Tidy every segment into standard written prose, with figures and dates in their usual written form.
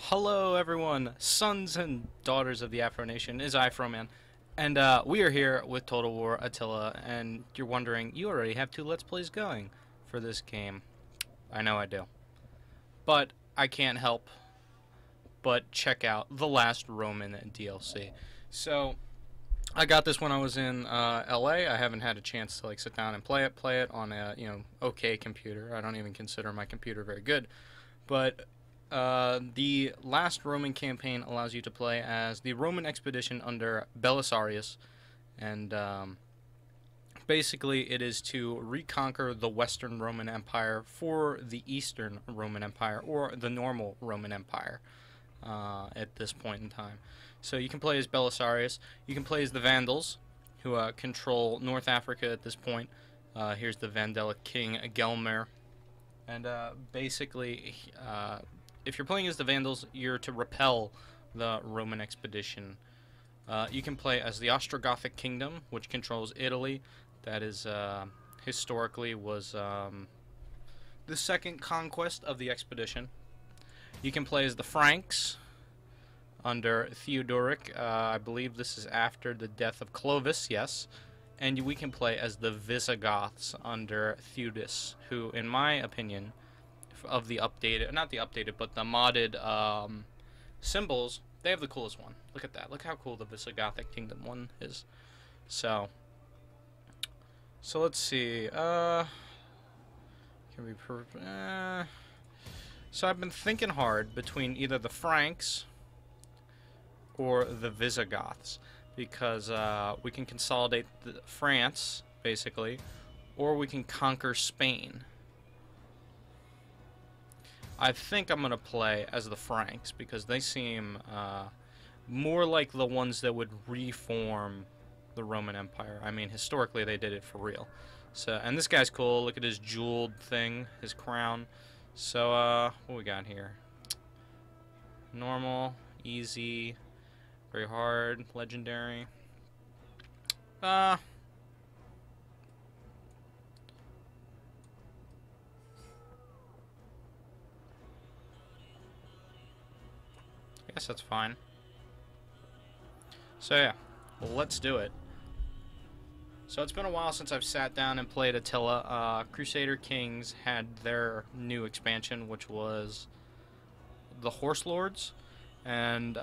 Hello everyone, sons and daughters of the Afro Nation, is Afroman, and we are here with Total War Attila, and you're wondering, you already have 2 Let's Plays going for this game. I know I do. But I can't help but check out the last Roman DLC. So, I got this when I was in LA. I haven't had a chance to sit down and play it on a, okay computer. I don't even consider my computer very good. But the last Roman campaign allows you to play as the Roman expedition under Belisarius, and basically it is to reconquer the Western Roman Empire for the Eastern Roman Empire, or the normal Roman Empire at this point in time. So you can play as Belisarius, you can play as the Vandals, who control North Africa at this point. Here's the Vandalic king, Gelmir, and basically if you're playing as the Vandals, you're to repel the Roman expedition. You can play as the Ostrogothic Kingdom, which controls Italy. That is, historically, was the second conquest of the expedition. You can play as the Franks under Theodoric. I believe this is after the death of Clovis, yes. And we can play as the Visigoths under Theudis, who, in my opinion, of the updated, not the updated, but the modded symbols, they have the coolest one. Look at that. Look how cool the Visigothic Kingdom one is. So let's see. Can we so I've been thinking hard between either the Franks or the Visigoths, because we can consolidate France, basically, or we can conquer Spain. I think I'm going to play as the Franks, because they seem more like the ones that would reform the Roman Empire. I mean, historically they did it for real. So, and this guy's cool. Look at his jeweled thing, his crown. So, what we got here? Normal, easy, very hard, legendary. I guess that's fine. So yeah, well, let's do it. So it's been a while since I've sat down and played Attila. Crusader Kings had their new expansion, which was the Horse Lords, and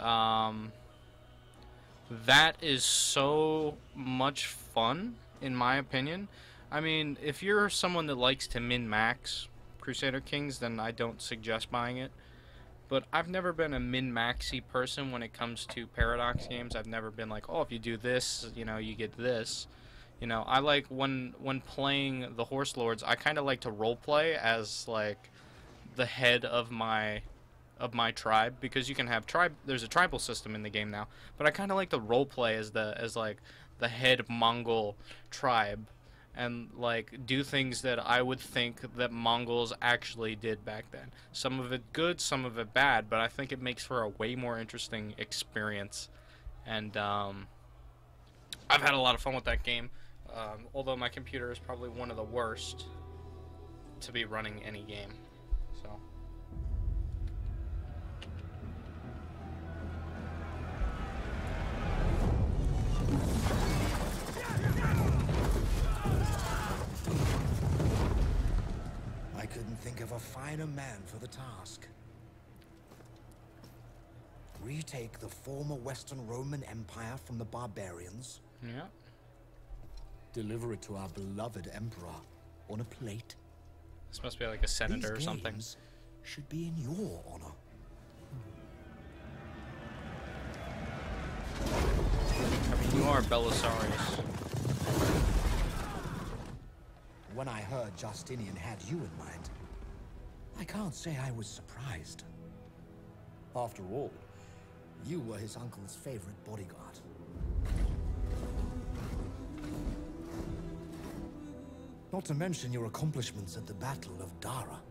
that is so much fun, in my opinion. I mean, if you're someone that likes to min-max Crusader Kings, then I don't suggest buying it. But I've never been a min-maxy person when it comes to Paradox games. I've never been like, oh, if you do this, you get this. I like, when playing the Horse Lords, I kind of like to roleplay as, the head of my tribe, because you can have there's a tribal system in the game now, but I kind of like to roleplay as the head Mongol tribe, and do things that I would think that Mongols actually did back then. Some of it good, some of it bad, but I think it makes for a way more interesting experience. And I've had a lot of fun with that game, although my computer is probably one of the worst to be running any game. So I couldn't think of a finer man for the task. Retake the former Western Roman Empire from the barbarians. yeah. Deliver it to our beloved emperor on a plate. This must be like a senator or something. These games should be in your honor. I mean, you are Belisarius. When I heard Justinian had you in mind, I can't say I was surprised. After all, you were his uncle's favorite bodyguard. Not to mention your accomplishments at the Battle of Dara.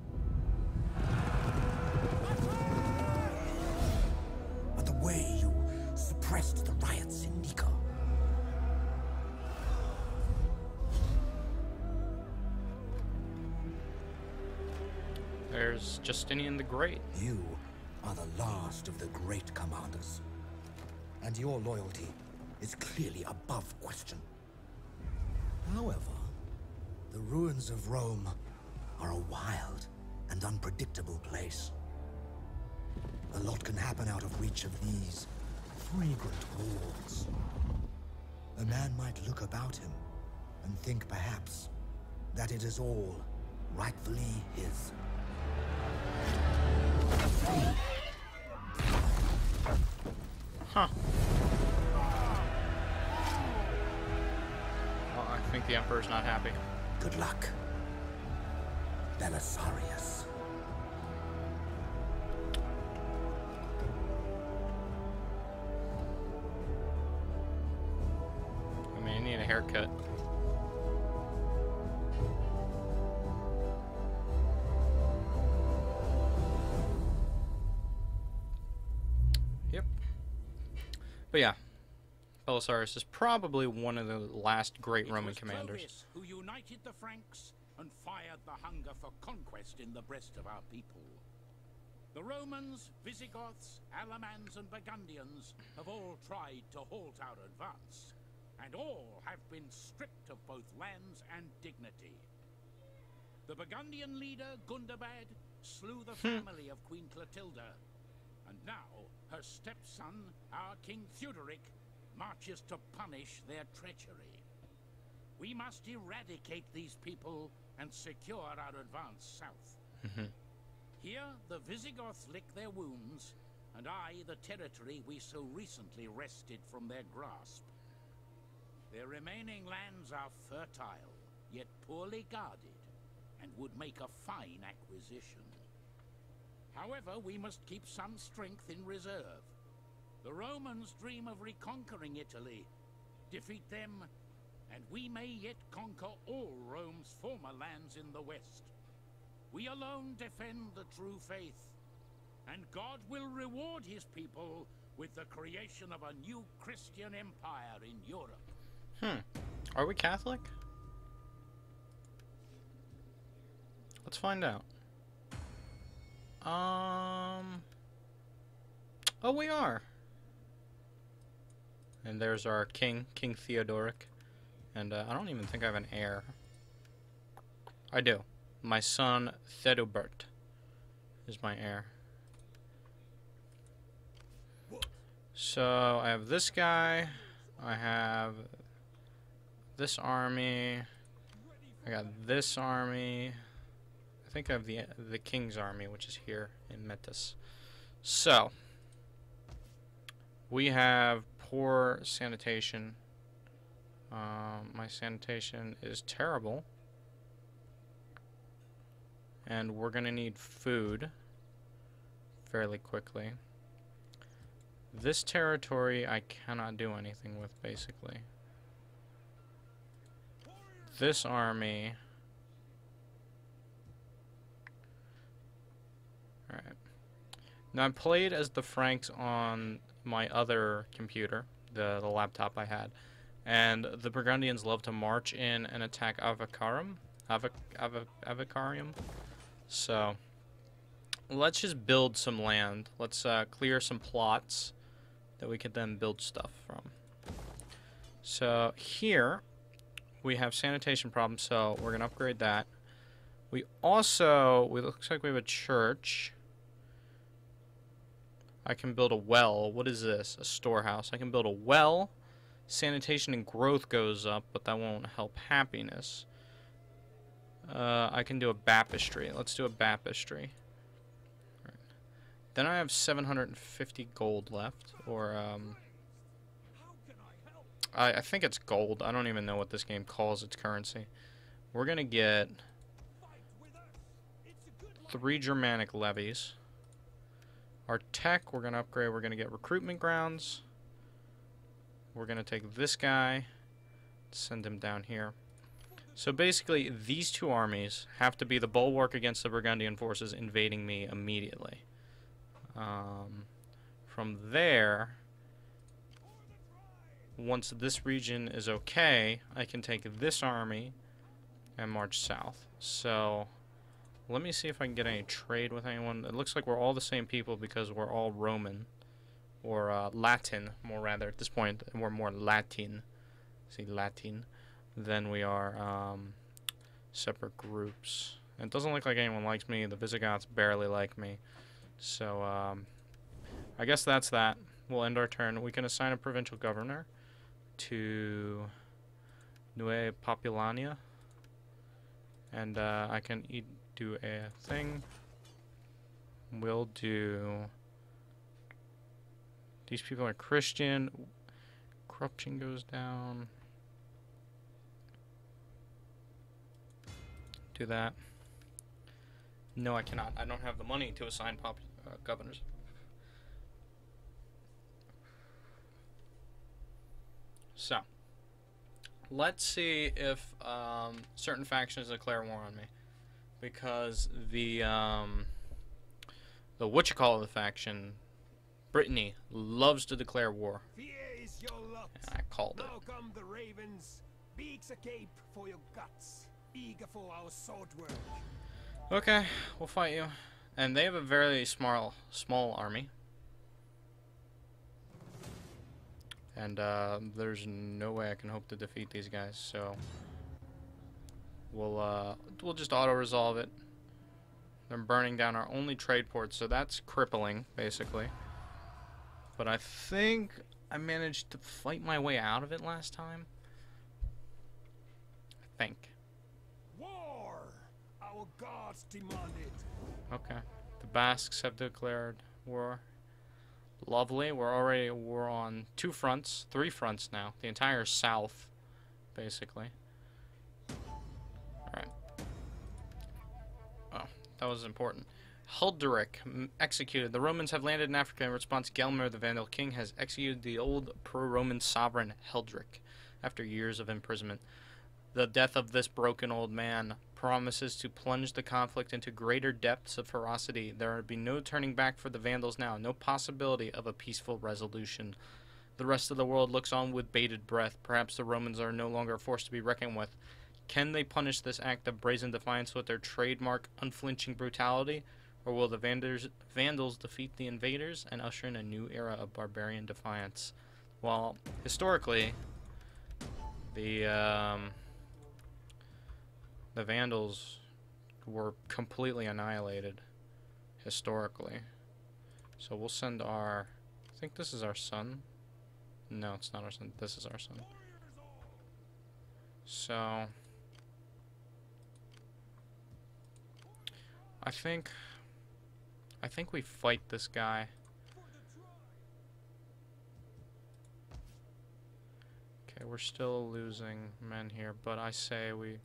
And the way you suppressed the riots in Nika. There's Justinian the Great. You are the last of the great commanders, and your loyalty is clearly above question. However, the ruins of Rome are a wild and unpredictable place. A lot can happen out of reach of these fragrant walls. A man might look about him and think perhaps that it is all rightfully his. Huh. Well, I think the Emperor's not happy. Good luck, Belisarius. I mean, I need a haircut. Yep. But yeah, Belisarius is probably one of the last great Roman commanders. Who united the Franks and fired the hunger for conquest in the breast of our people. The Romans, Visigoths, Alamans, and Burgundians have all tried to halt our advance, and all have been stripped of both lands and dignity. The Burgundian leader, Gundobad, slew the family of Queen Clotilda, and now her stepson, our King Theuderic, marches to punish their treachery. We must eradicate these people and secure our advance south. Here, the Visigoths lick their wounds, and I the territory we so recently wrested from their grasp. Their remaining lands are fertile, yet poorly guarded, and would make a fine acquisition. However, we must keep some strength in reserve. The Romans dream of reconquering Italy. Defeat them, and we may yet conquer all Rome's former lands in the west. We alone defend the true faith, and God will reward his people with the creation of a new Christian empire in Europe. Are we Catholic? Let's find out. Oh, we are. And there's our king, King Theodoric. And I don't even think I have an heir. I do. My son, Theodobert, is my heir. So, I have this guy. I have this army. I got this army. I think I have the king's army, which is here in Metis. So, we have poor sanitation. My sanitation is terrible. And we're going to need food fairly quickly. This territory I cannot do anything with, basically. This army... Alright. Now, I played as the Franks on my other computer, the laptop I had. And the Burgundians love to march in and attack Avicarium. Avicarium. So, let's just build some land. Let's clear some plots that we could then build stuff from. So, here, we have sanitation problems, so we're going to upgrade that. We also, it looks like we have a church. I can build a well. What is this? A storehouse. I can build a well. Sanitation and growth goes up, but that won't help happiness. I can do a baptistry. Let's do a baptistry. Right. Then I have 750 gold left, or I think it's gold. I don't even know what this game calls its currency. We're gonna get 3 Germanic levies. Our tech, we're gonna upgrade. We're gonna get recruitment grounds. We're gonna take this guy, send him down here. So basically, these two armies have to be the bulwark against the Burgundian forces invading me immediately. From there, once this region is okay, I can take this army and march south. So, Let me see if I can get any trade with anyone. It looks like we're all the same people because we're all Roman. Or Latin, more rather. At this point, we're more Latin. See, Latin. Than we are separate groups. And it doesn't look like anyone likes me. The Visigoths barely like me. So, I guess that's that. We'll end our turn. We can assign a provincial governor to Nueva Populania. And I can do a thing. We'll do... These people are Christian. Corruption goes down. Do that. No, I cannot. I don't have the money to assign governors. So, let's see if certain factions declare war on me, because the whatchamacallit faction, Brittany, loves to declare war. Fear is your lot. I called it. Now come the ravens, beaks agape for your guts, eager for our sword work. Okay, we'll fight you. And they have a very small army. And there's no way I can hope to defeat these guys, so we'll just auto-resolve it. They're burning down our only trade port, so that's crippling, basically. But I think I managed to fight my way out of it last time. I think. War! Our gods demand it. Okay. The Basques have declared war. Lovely. We're already at war on 2 fronts, 3 fronts now. The entire south, basically. Alright. Oh, that was important. Hulderic executed. The Romans have landed in Africa. In response, Gelmir, the Vandal king, has executed the old pro-Roman sovereign Heldric after years of imprisonment. The death of this broken old man promises to plunge the conflict into greater depths of ferocity. There will be no turning back for the Vandals now, no possibility of a peaceful resolution. The rest of the world looks on with bated breath. Perhaps the Romans are no longer a force to be reckoned with. Can they punish this act of brazen defiance with their trademark unflinching brutality? Or will the Vandals defeat the invaders and usher in a new era of barbarian defiance? Well, historically, the Vandals were completely annihilated, historically. So we'll send our... I think this is our son. No, it's not our son. This is our son. So... I think we fight this guy. Okay, we're still losing men here, but I say we'd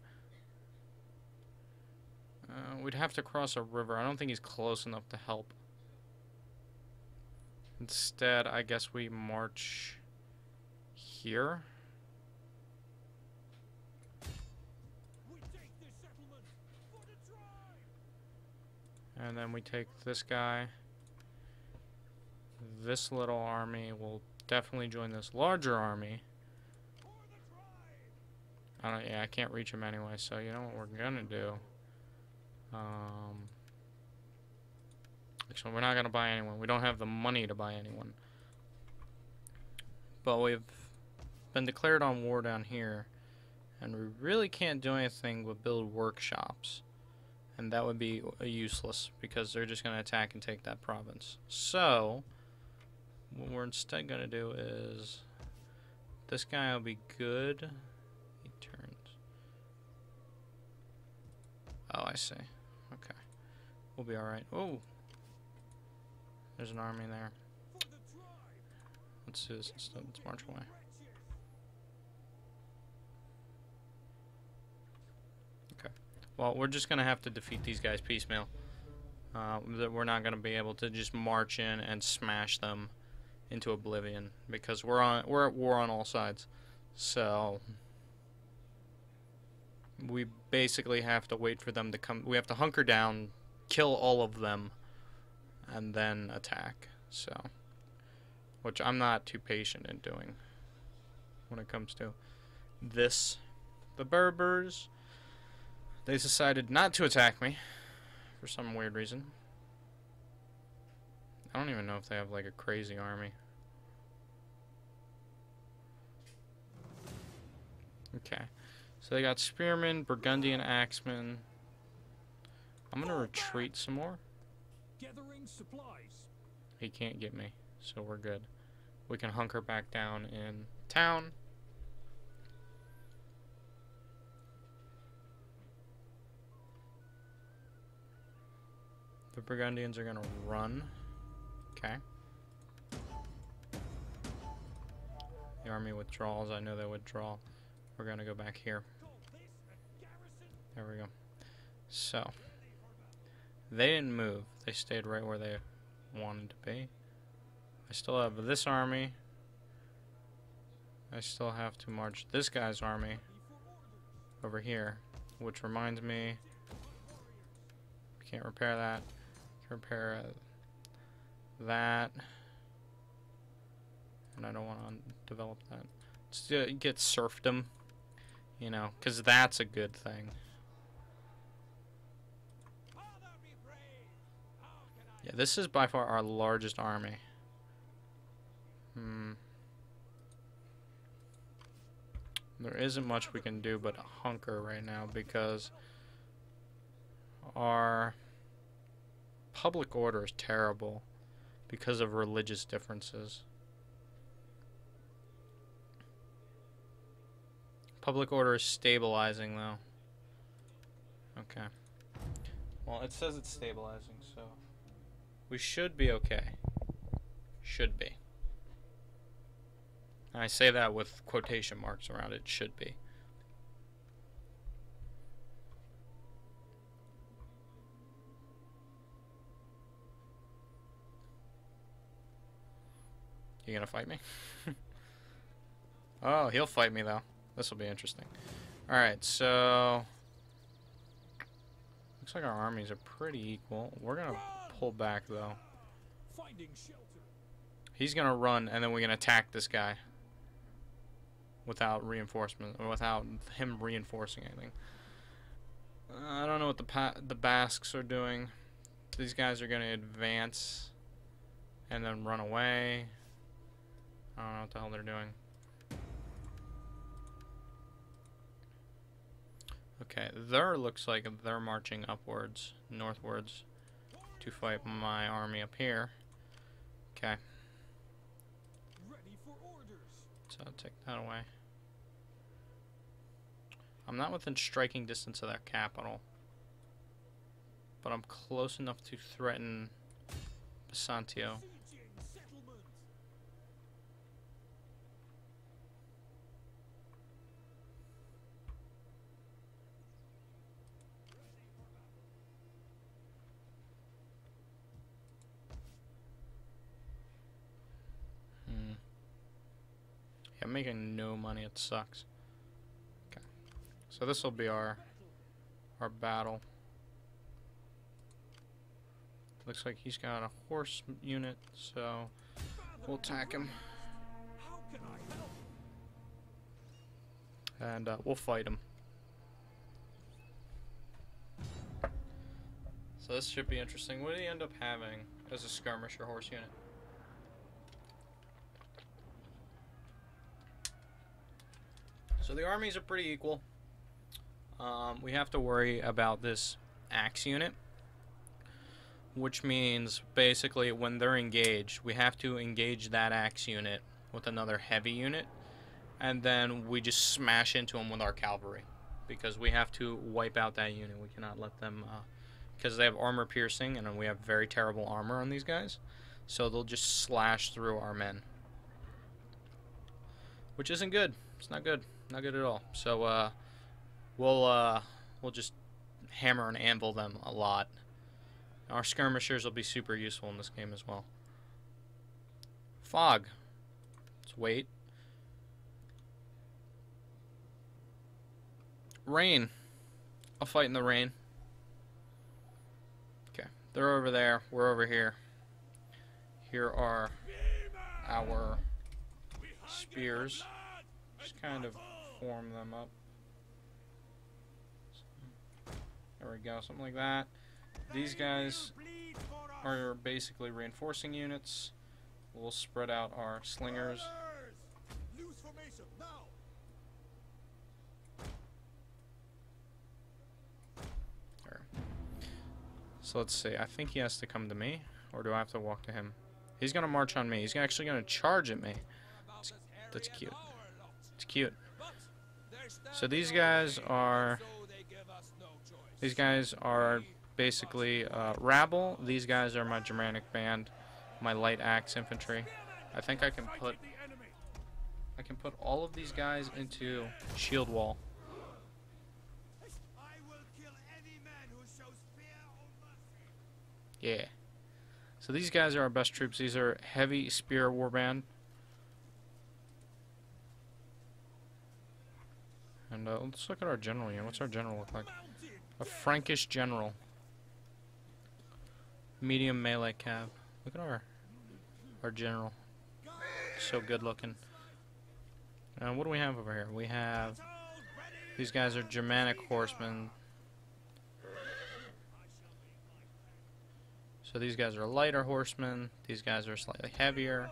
have to cross a river. I don't think he's close enough to help. Instead, I guess we march here. And then we take this guy. This little army will definitely join this larger army. Yeah, I can't reach him anyway, so you know what we're gonna do. Actually, we're not gonna buy anyone. We don't have the money to buy anyone. But we've been declared on war down here, and we really can't do anything but build workshops. And that would be useless, because they're just going to attack and take that province. So, what we're instead going to do is... This guy will be good. He turns. Oh, I see. Okay. We'll be alright. Oh! There's an army there. Let's do this instead. Let's march away. Well, we're just going to have to defeat these guys piecemeal. We're not going to be able to just march in and smash them into oblivion, because we're at war on all sides. So we basically have to wait for them to come. We have to hunker down, kill all of them, and then attack. So, which I'm not too patient in doing when it comes to this. The Berbers, they decided not to attack me, for some weird reason. I don't even know if they have like a crazy army. Okay, so they got spearmen, Burgundian axemen. I'm gonna retreat some more. Gathering supplies. He can't get me, so we're good. We can hunker back down in town. The Burgundians are gonna run. Okay. The army withdraws. I know they withdraw. We're gonna go back here. There we go. So they didn't move. They stayed right where they wanted to be. I still have this army. I still have to march this guy's army over here, which reminds me, can't repair that. Can repair that, and I don't want to develop that. Let's get serfdom, you know, because that's a good thing. Yeah, this is by far our largest army. There isn't much we can do but hunker right now because our public order is terrible because of religious differences. Public order is stabilizing though. Okay. Well, it says it's stabilizing, so we should be okay. Should be. And I say that with quotation marks around it, should be. You gonna fight me? Oh, he'll fight me though. This will be interesting. Alright, so looks like our armies are pretty equal. We're gonna pull back though. Finding shelter. He's gonna run and then we're gonna attack this guy without reinforcement, or without him reinforcing anything. I don't know what the Basques are doing. These guys are gonna advance and then run away. I don't know what the hell they're doing. Okay, there looks like they're marching upwards, northwards, to fight my army up here. Okay. Ready for orders. So I'll take that away. I'm not within striking distance of their capital, but I'm close enough to threaten Basantio. I'm making no money, it sucks. Okay. So this will be our battle. Looks like he's got a horse unit, so we'll attack him. How can I help? And we'll fight him. So this should be interesting. What did he end up having as a skirmisher horse unit? So the armies are pretty equal. We have to worry about this axe unit, which means basically when they're engaged, we have to engage that axe unit with another heavy unit, and then we just smash into them with our cavalry, because we have to wipe out that unit. We cannot let them, because they have armor piercing, and we have very terrible armor on these guys, so they'll just slash through our men, which isn't good. It's not good. Not good at all. So we'll just hammer and anvil them a lot. Our skirmishers will be super useful in this game as well. Fog. Let's wait. Rain. I'll fight in the rain. Okay. They're over there. We're over here. Here are our spears. Just kind of form them up. There we go, something like that. These guys are basically reinforcing units. We'll spread out our slingers. Loose formation now. There. So let's see. I think he has to come to me, or do I have to walk to him? He's gonna march on me. He's actually gonna charge at me. That's cute. It's cute. So these guys are basically rabble. These guys are my Germanic band, my light axe infantry. I think I can put all of these guys into shield wall. Yeah. So these guys are our best troops. These are heavy spear warband. And let's look at our general here. What's our general look like? A Frankish general. Medium melee cav. Look at our general. So good looking. And what do we have over here? We have... These guys are Germanic horsemen. So these guys are lighter horsemen. These guys are slightly heavier.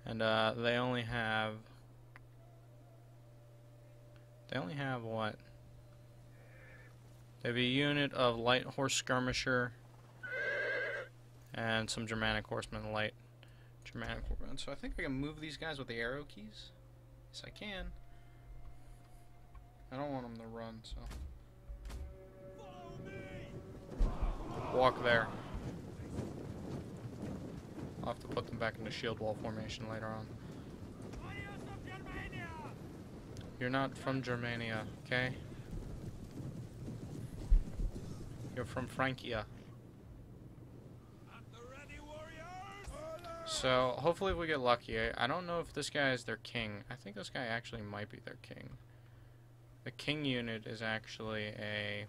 And they only have what? They have a unit of light horse skirmisher and some Germanic horsemen, light Germanic horsemen. So I think I can move these guys with the arrow keys. Yes, I can. I don't want them to run, so. Walk there. I'll have to put them back into shield wall formation later on. You're not from Germania, okay? You're from Frankia. So, hopefully we get lucky. I don't know if this guy is their king. I think this guy actually might be their king. The king unit is actually a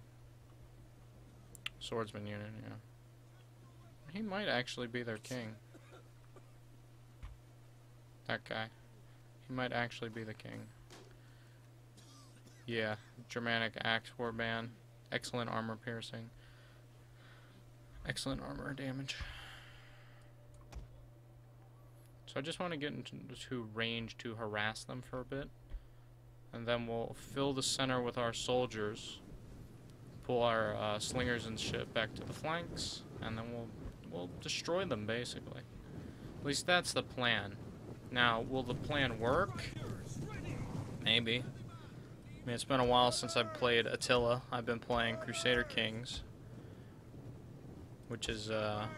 swordsman unit, yeah. He might actually be their king. That guy. He might actually be the king. Yeah, Germanic axe warband. Excellent armor piercing. Excellent armor damage. So I just want to get into range to harass them for a bit. And then we'll fill the center with our soldiers. Pull our slingers and shit back to the flanks. And then we'll destroy them, basically. At least that's the plan. Now, will the plan work? Maybe. I mean, it's been a while since I've played Attila. I've been playing Crusader Kings, which is a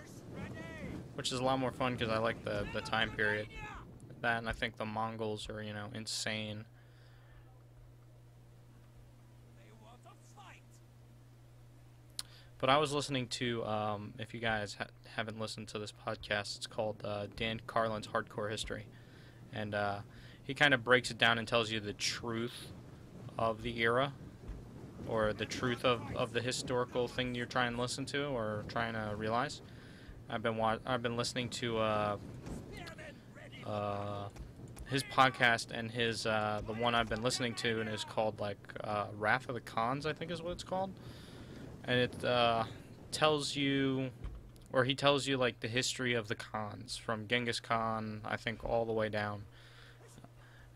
lot more fun because I like the time period. That, and I think the Mongols are, you know, insane. But I was listening to, if you guys haven't listened to this podcast, it's called Dan Carlin's Hardcore History, and he kind of breaks it down and tells you the truth of the era, or the truth of the historical thing you're trying to listen to or trying to realize. I've been listening to his podcast, and his the one I've been listening to, and is called like Wrath of the Khans, I think is what it's called, and it tells you, or he tells you like the history of the Khans from Genghis Khan, I think, all the way down,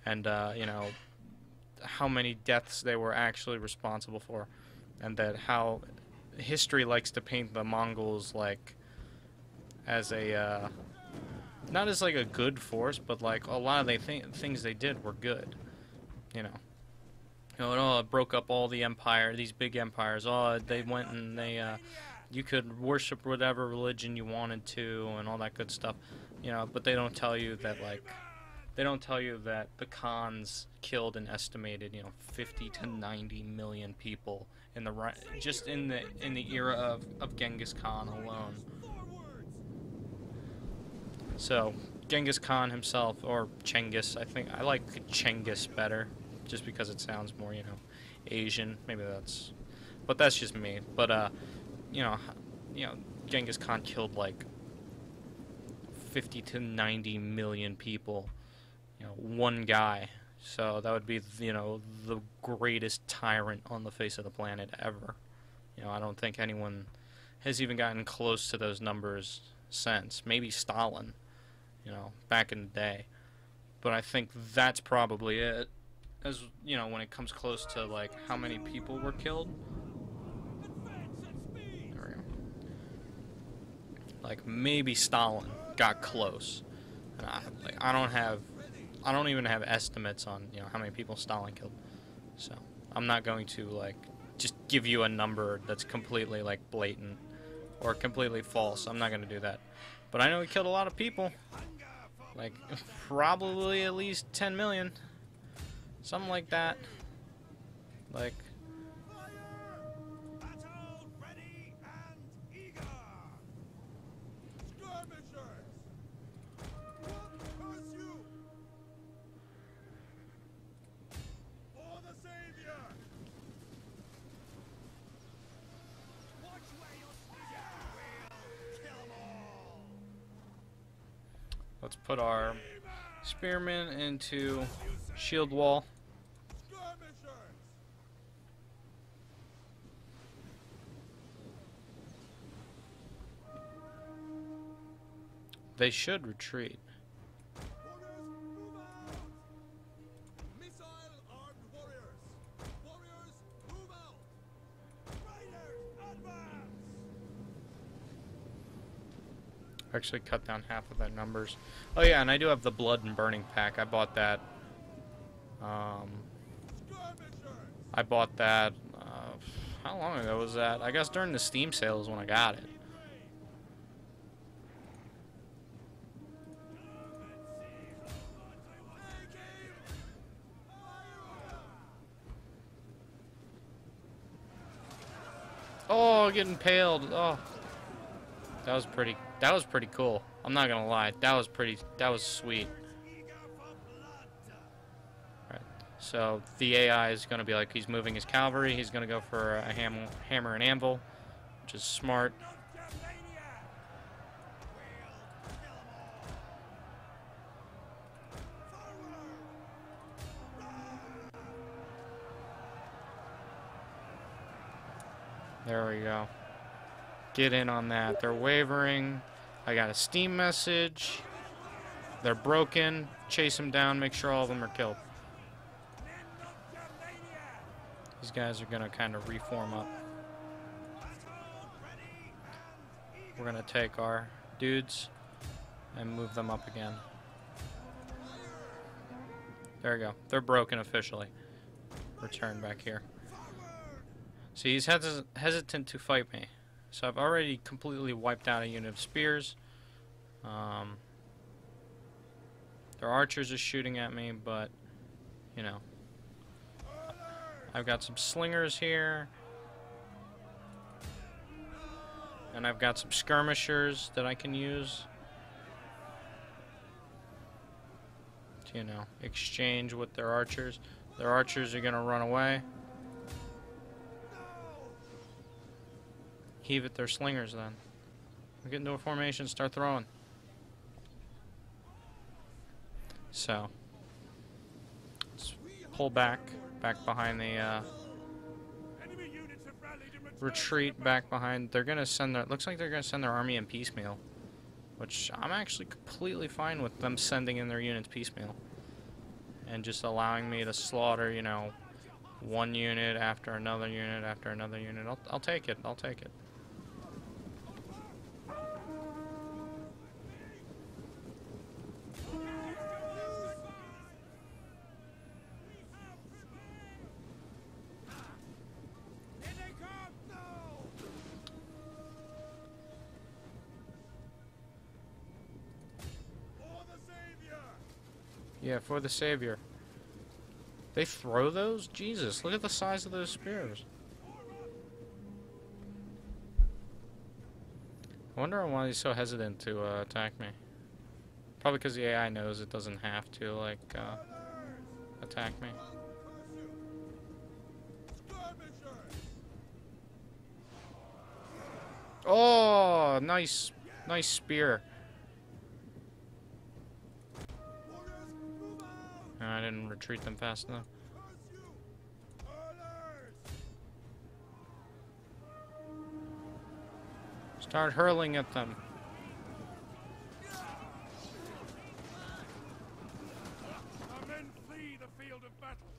and you know, how many deaths they were actually responsible for, and that how history likes to paint the Mongols like as a not as like a good force, but like a lot of the things they did were good, you know. You know, it broke up all the empire, these big empires. Oh, they went and they you could worship whatever religion you wanted to and all that good stuff, you know. But they don't tell you that, like, they don't tell you that the Khans killed an estimated, you know, 50 to 90 million people in the just in the era of Genghis Khan alone. So Genghis Khan himself, or Chengiz, I think I like Chengiz better, just because it sounds more, you know, Asian. Maybe but that's just me. But you know, Genghis Khan killed like 50 to 90 million people. You know, one guy. So that would be, you know, the greatest tyrant on the face of the planet ever. You know, I don't think anyone has even gotten close to those numbers since. Maybe Stalin, you know, back in the day. But I think that's probably it. As, you know, when it comes close to, like, how many people were killed. There we go. Like, maybe Stalin got close. And I don't even have estimates on, you know, how many people Stalin killed. So, I'm not going to, like, just give you a number that's completely, like, blatant or completely false. I'm not going to do that. But I know he killed a lot of people. Like, probably at least 10 million. Something like that. Like... Let's put our spearmen into shield wall. They should retreat. Actually cut down half of their numbers. Oh yeah, and I do have the blood and burning pack. I bought that. How long ago was that? I guess during the Steam sales when I got it. Oh, getting impaled. Oh. That was pretty cool. I'm not gonna lie. That was sweet. Alright. So the AI is gonna be like, he's moving his cavalry, he's gonna go for a hammer and anvil, which is smart. There we go. Get in on that. They're wavering. I got a Steam message. They're broken. Chase them down. Make sure all of them are killed. These guys are going to kind of reform up. We're going to take our dudes and move them up again. There we go. They're broken officially. Return back here. See, he's hesitant to fight me. So I've already completely wiped out a unit of spears. Their archers are shooting at me, but, you know. I've got some slingers here. And I've got some skirmishers that I can use to, you know, exchange with their archers. Their archers are going to run away. Heave at their slingers then. Get into a formation, start throwing. So, let's pull back behind the retreat back behind. They're gonna send their, looks like they're gonna send their army in piecemeal, which I'm actually completely fine with them sending in their units piecemeal and just allowing me to slaughter, you know, one unit after another unit after another unit. I'll take it. I'll take it. Yeah, for the savior. They throw those? Jesus, look at the size of those spears. I wonder why he's so hesitant to attack me. Probably because the AI knows it doesn't have to, like, attack me. Oh, nice spear. I didn't retreat them fast enough. Start hurling at them. Our men flee the field of battle.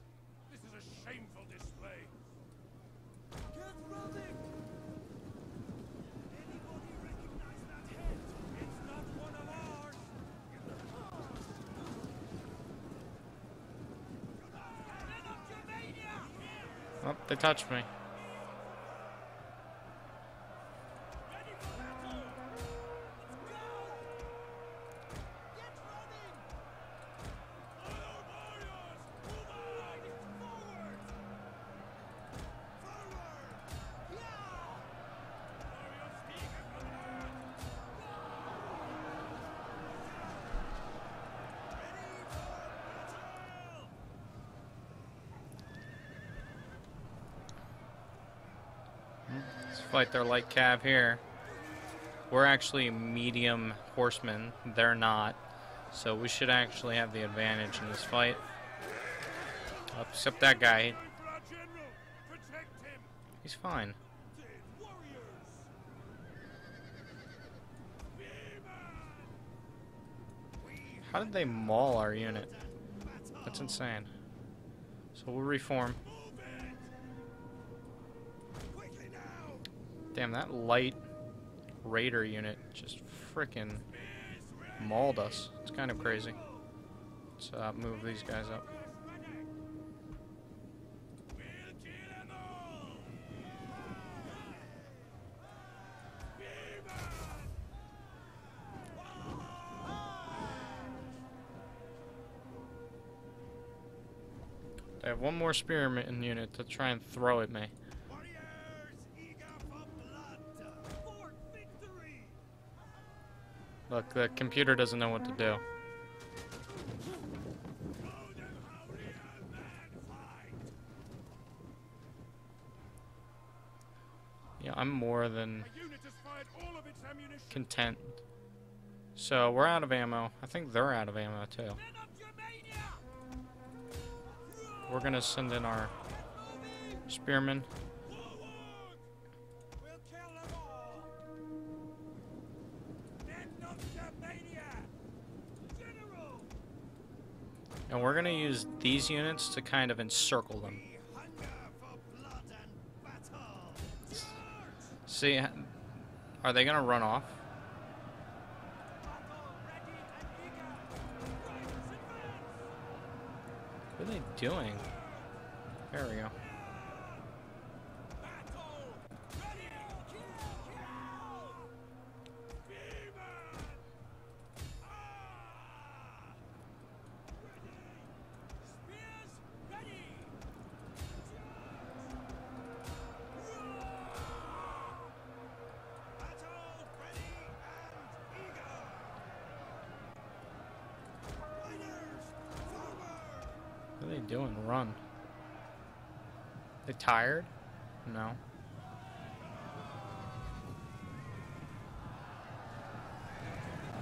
This is a shameful display. Get running! Anybody recognize that head? It's not one of ours! Oh, they touched me. Ready for battle! Let's go! Get running! Loyal warriors! Move on! Forward! Forward! Yeah! Warriors, speak of the Lord! Ready for battle! Let's fight their light cav here. We're actually medium horsemen. They're not. So we should actually have the advantage in this fight. Except that guy. Time for our general. Protect him. He's fine. Warriors! How did they maul our unit? That's insane. So we'll reform. Quickly now! Damn, that light raider unit just frickin' mauled us. It's kind of crazy. Let's move these guys up. They have one more spearman unit to try and throw at me. Warriors, eager for blood, for victory! Look, the computer doesn't know what to do. Yeah, I'm more than The unit has fired all of its ammunition. content. So we're out of ammo. I think they're out of ammo too. Men of Germania! We're gonna send in our spearmen. Forward! We'll kill them all! Men of Germania! General! And we're gonna use these units to kind of encircle them. We hunger for blood and battle! Charge! See, are they gonna run off? Battle ready and eager! Riders advance! What are they doing? There we go. Battle ready! Kill! Viva! Ready! Spears ready! Battle ready and eager! Riders forward! What are they doing? Run. They tired? No.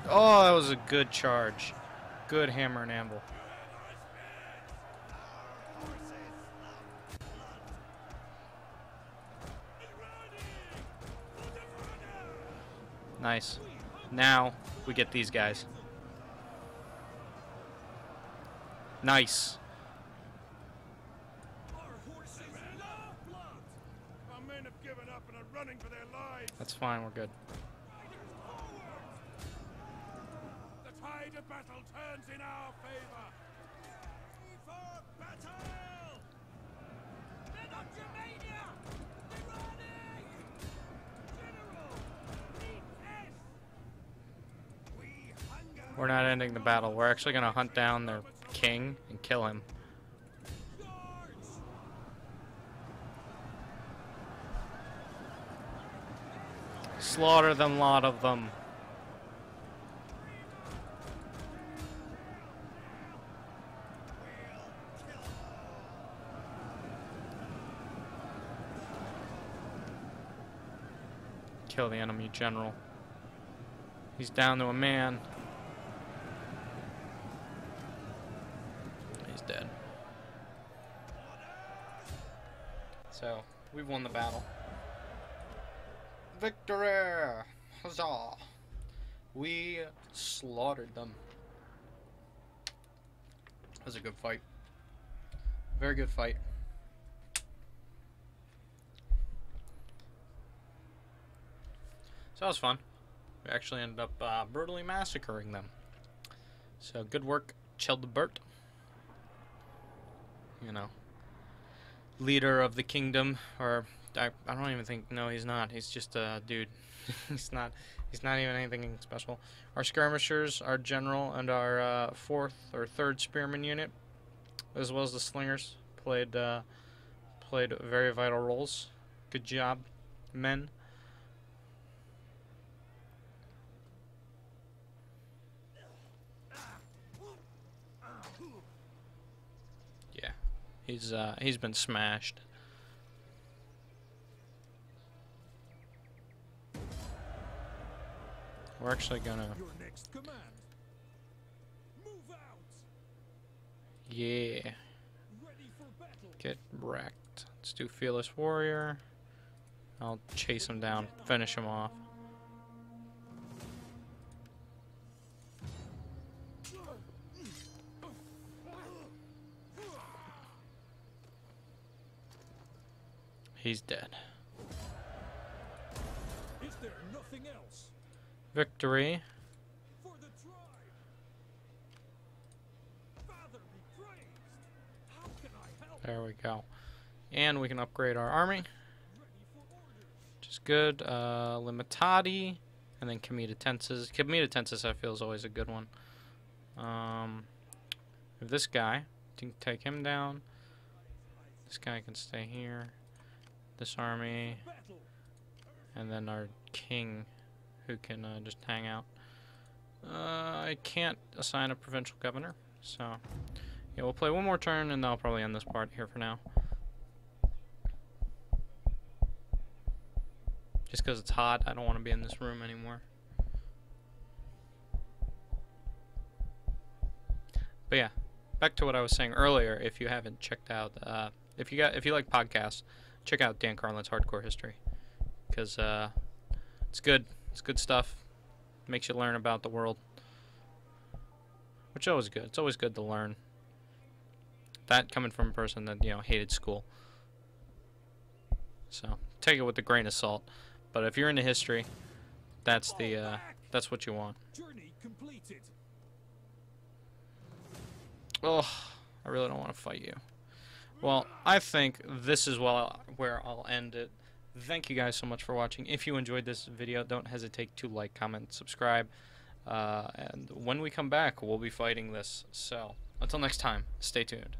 Oh, that was a good charge. Good hammer and anvil. Nice. Now we get these guys. Nice. Our horses love blood! Our men have given up and are running for their lives. That's fine. We're good. Riders forward! The tide of battle turns in our favor. Ready for battle! Men of Germania! They're running! General! Lead S! We hunger! We're not ending the battle. We're actually going to hunt down their king and kill him. Charge! Slaughter them, lot of them. Kill the enemy general. He's down to a man. He's dead. So, we've won the battle. Victory! Huzzah! We slaughtered them. That was a good fight. Very good fight. So that was fun. We actually ended up brutally massacring them. So good work, Childebert. You know, leader of the kingdom, or I don't even think. No, he's not. He's just a dude. He's not even anything special. Our skirmishers, our general, and our 4th or 3rd spearman unit, as well as the slingers, played very vital roles. Good job, men. Yeah, he's been smashed. We're actually gonna. Your next command. Move out. Yeah. Ready for battle. Get wrecked. Let's do Fearless Warrior. I'll chase him down, finish him off. He's dead. Is there nothing else? Victory. For the tribe. Father be praised. How can I help? There we go. And we can upgrade our army, Ready for orders. which is good. Limitati, and then Comitatenses. Comitatenses I feel is always a good one. If this guy, can take him down. This guy can stay here. This army, Battle. and then our king, who can just hang out. I can't assign a provincial governor, so yeah, we'll play one more turn, and then I'll probably end this part here for now. Just because it's hot, I don't want to be in this room anymore. But yeah, back to what I was saying earlier. If you haven't checked out, if you like podcasts, check out Dan Carlin's Hardcore History, because it's good. It's good stuff. Makes you learn about the world, which is always good. It's always good to learn. That coming from a person that hated school. So take it with a grain of salt. But if you're into history, that's that's what you want. Journey completed. Oh, I really don't want to fight you. Well, I think this is where I'll end it. Thank you guys so much for watching. If you enjoyed this video, don't hesitate to like, comment, subscribe. And when we come back, we'll be fighting this. So, until next time, stay tuned.